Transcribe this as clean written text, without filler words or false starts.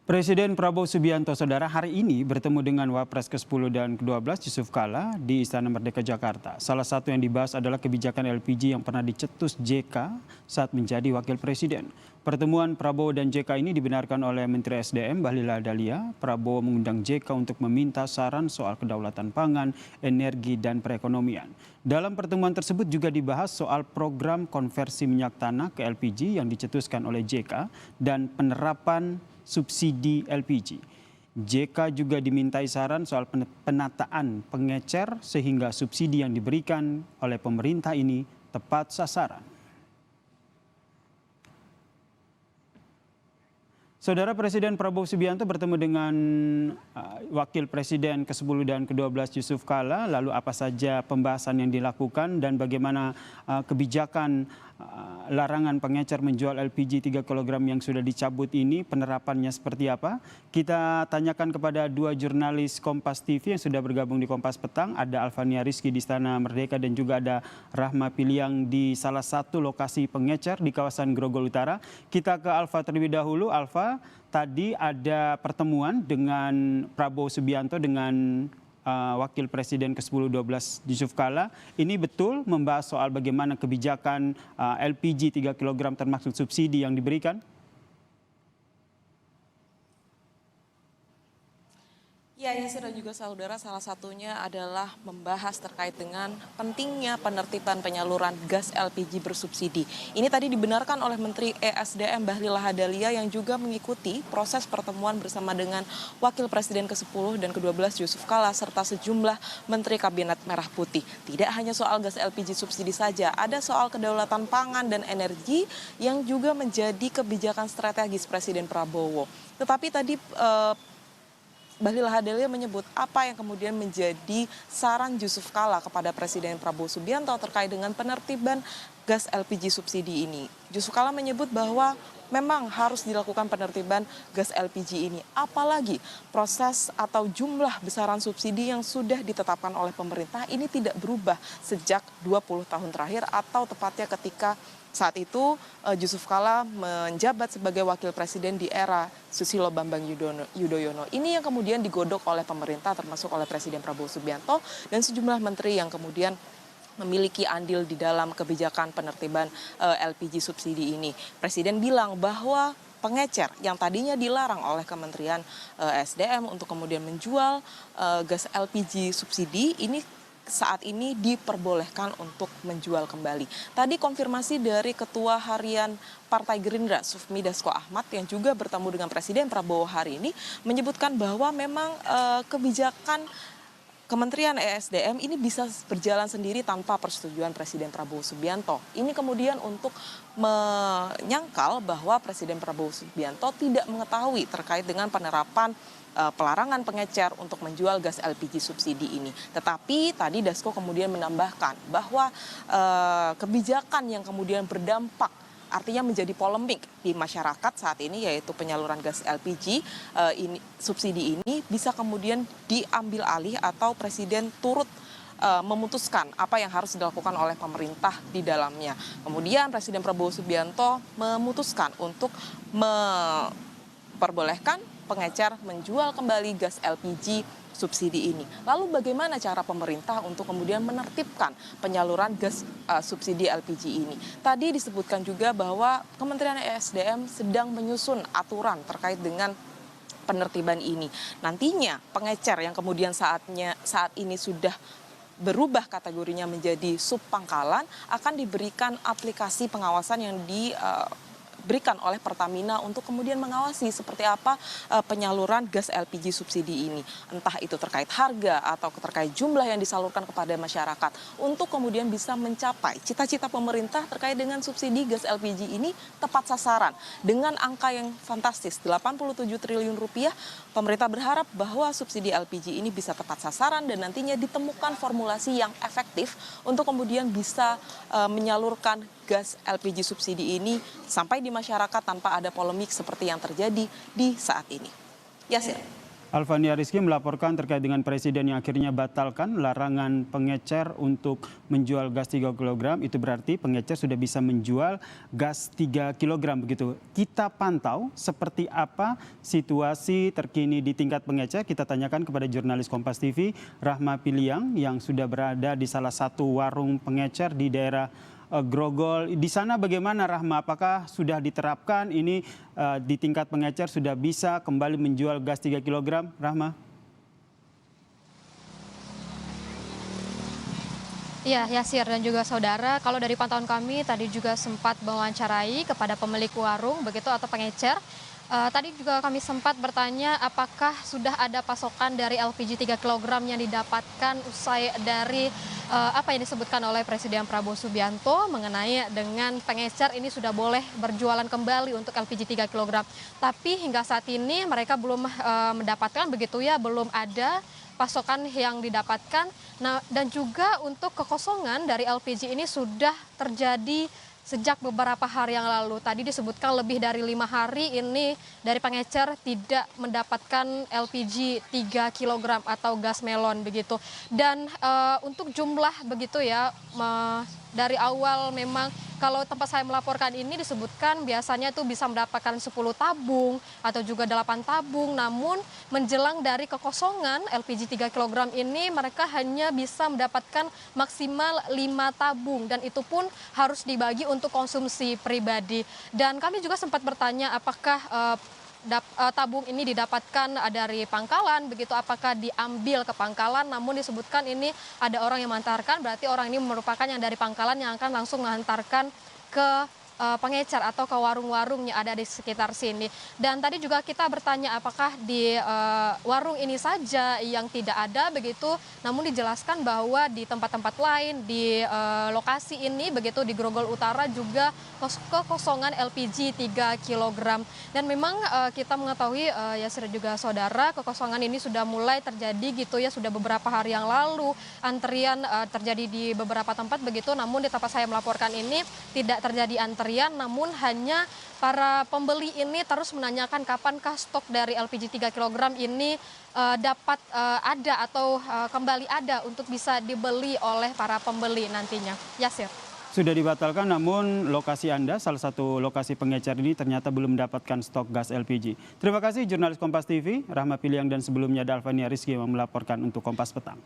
Presiden Prabowo Subianto, saudara, hari ini bertemu dengan Wapres ke-10 dan ke-12 Yusuf Kala di Istana Merdeka Jakarta. Salah satu yang dibahas adalah kebijakan LPG yang pernah dicetus JK saat menjadi wakil presiden. Pertemuan Prabowo dan JK ini dibenarkan oleh Menteri SDM Bahlil Lahadalia. Prabowo mengundang JK untuk meminta saran soal kedaulatan pangan, energi, dan perekonomian. Dalam pertemuan tersebut juga dibahas soal program konversi minyak tanah ke LPG yang dicetuskan oleh JK dan penerapan subsidi LPG. JK juga dimintai saran soal penataan pengecer sehingga subsidi yang diberikan oleh pemerintah ini tepat sasaran. Saudara, Presiden Prabowo Subianto bertemu dengan Wakil Presiden ke-10 dan ke-12 Yusuf Kala. Lalu apa saja pembahasan yang dilakukan dan bagaimana kebijakan larangan pengecer menjual LPG 3 kg yang sudah dicabut ini, penerapannya seperti apa? Kita tanyakan kepada dua jurnalis Kompas TV yang sudah bergabung di Kompas Petang. Ada Alfania Rizky di Istana Merdeka dan juga ada Rahma Piliang di salah satu lokasi pengecer di kawasan Grogol Utara. Kita ke Alfa terlebih dahulu. Alfa, tadi ada pertemuan dengan Prabowo Subianto dengan Wakil Presiden ke-10-12 Yusuf Kala. Ini betul membahas soal bagaimana kebijakan LPG 3 kg termasuk subsidi yang diberikan? Ya, Yasir dan juga saudara, salah satunya adalah membahas terkait dengan pentingnya penertiban penyaluran gas LPG bersubsidi. Ini tadi dibenarkan oleh Menteri ESDM Bahlil Lahadalia yang juga mengikuti proses pertemuan bersama dengan Wakil Presiden ke-10 dan ke-12 Yusuf Kala serta sejumlah Menteri Kabinet Merah Putih. Tidak hanya soal gas LPG subsidi saja, ada soal kedaulatan pangan dan energi yang juga menjadi kebijakan strategis Presiden Prabowo. Tetapi tadi Bahlil Lahadalia menyebut apa yang kemudian menjadi saran Yusuf Kala kepada Presiden Prabowo Subianto terkait dengan penertiban gas LPG subsidi ini. Yusuf Kala menyebut bahwa memang harus dilakukan penertiban gas LPG ini. Apalagi proses atau jumlah besaran subsidi yang sudah ditetapkan oleh pemerintah ini tidak berubah sejak 20 tahun terakhir atau tepatnya ketika saat itu Yusuf Kala menjabat sebagai wakil presiden di era Susilo Bambang Yudhoyono. Ini yang kemudian digodok oleh pemerintah termasuk oleh Presiden Prabowo Subianto dan sejumlah menteri yang kemudian memiliki andil di dalam kebijakan penertiban LPG subsidi ini. Presiden bilang bahwa pengecer yang tadinya dilarang oleh Kementerian SDM untuk kemudian menjual gas LPG subsidi ini saat ini diperbolehkan untuk menjual kembali. Tadi konfirmasi dari Ketua Harian Partai Gerindra Sufmi Dasko Ahmad yang juga bertemu dengan Presiden Prabowo hari ini menyebutkan bahwa memang kebijakan Kementerian ESDM ini bisa berjalan sendiri tanpa persetujuan Presiden Prabowo Subianto. Ini kemudian untuk menyangkal bahwa Presiden Prabowo Subianto tidak mengetahui terkait dengan penerapan pelarangan pengecer untuk menjual gas LPG subsidi ini. Tetapi tadi Dasko kemudian menambahkan bahwa kebijakan yang kemudian berdampak artinya menjadi polemik di masyarakat saat ini yaitu penyaluran gas LPG subsidi ini bisa kemudian diambil alih atau Presiden turut memutuskan apa yang harus dilakukan oleh pemerintah di dalamnya. Kemudian Presiden Prabowo Subianto memutuskan untuk memperbolehkan pengecer menjual kembali gas LPG subsidi ini. Lalu bagaimana cara pemerintah untuk kemudian menertibkan penyaluran gas subsidi LPG ini? Tadi disebutkan juga bahwa Kementerian ESDM sedang menyusun aturan terkait dengan penertiban ini. Nantinya pengecer yang kemudian saat ini sudah berubah kategorinya menjadi subpangkalan akan diberikan aplikasi pengawasan yang diberikan oleh Pertamina untuk kemudian mengawasi seperti apa penyaluran gas LPG subsidi ini. Entah itu terkait harga atau terkait jumlah yang disalurkan kepada masyarakat. Untuk kemudian bisa mencapai cita-cita pemerintah terkait dengan subsidi gas LPG ini tepat sasaran. Dengan angka yang fantastis, 87 triliun rupiah, pemerintah berharap bahwa subsidi LPG ini bisa tepat sasaran dan nantinya ditemukan formulasi yang efektif untuk kemudian bisa menyalurkan gas LPG subsidi ini sampai di masyarakat tanpa ada polemik seperti yang terjadi di saat ini. Yasir. Alvania Rizky melaporkan terkait dengan Presiden yang akhirnya batalkan larangan pengecer untuk menjual gas 3 kg. Itu berarti pengecer sudah bisa menjual gas 3 kg begitu. Kita pantau seperti apa situasi terkini di tingkat pengecer. Kita tanyakan kepada jurnalis Kompas TV Rahma Piliang yang sudah berada di salah satu warung pengecer di daerah Grogol. Di sana bagaimana Rahma? Apakah sudah diterapkan ini di tingkat pengecer sudah bisa kembali menjual gas 3 kg, Rahma? Iya, Yasir dan juga saudara, kalau dari pantauan kami tadi juga sempat mewawancarai kepada pemilik warung begitu atau pengecer. Tadi juga kami sempat bertanya apakah sudah ada pasokan dari LPG 3 kg yang didapatkan usai dari apa yang disebutkan oleh Presiden Prabowo Subianto mengenai dengan pengecer ini sudah boleh berjualan kembali untuk LPG 3 kg. Tapi hingga saat ini mereka belum mendapatkan begitu ya, belum ada pasokan yang didapatkan. Nah, dan juga untuk kekosongan dari LPG ini sudah terjadi sejak beberapa hari yang lalu. Tadi disebutkan lebih dari 5 hari ini dari pengecer tidak mendapatkan LPG 3 kg atau gas melon begitu. Dan untuk jumlah begitu ya, dari awal memang kalau tempat saya melaporkan ini disebutkan biasanya itu bisa mendapatkan 10 tabung atau juga 8 tabung. Namun menjelang dari kekosongan LPG 3 kg ini mereka hanya bisa mendapatkan maksimal 5 tabung. Dan itu pun harus dibagi untuk konsumsi pribadi. Dan kami juga sempat bertanya apakah tabung ini didapatkan dari pangkalan, begitu apakah diambil ke pangkalan, namun disebutkan ini ada orang yang mengantarkan, berarti orang ini merupakan yang dari pangkalan yang akan langsung mengantarkan ke pengecer atau ke warung-warung yang ada di sekitar sini. Dan tadi juga kita bertanya apakah di warung ini saja yang tidak ada begitu, namun dijelaskan bahwa di tempat-tempat lain di lokasi ini begitu di Grogol Utara juga kekosongan LPG 3 kg. Dan memang kita mengetahui Yasir juga saudara, kekosongan ini sudah mulai terjadi gitu ya, sudah beberapa hari yang lalu antrian terjadi di beberapa tempat begitu, namun di tempat saya melaporkan ini tidak terjadi antrian, namun hanya para pembeli ini terus menanyakan kapankah stok dari LPG 3 kg ini dapat ada atau kembali ada untuk bisa dibeli oleh para pembeli nantinya. Yasir. Sudah dibatalkan, namun lokasi Anda, salah satu lokasi pengecer ini ternyata belum mendapatkan stok gas LPG. Terima kasih jurnalis Kompas TV, Rahma Piliang, dan sebelumnya Alvania Rizky yang melaporkan untuk Kompas Petang.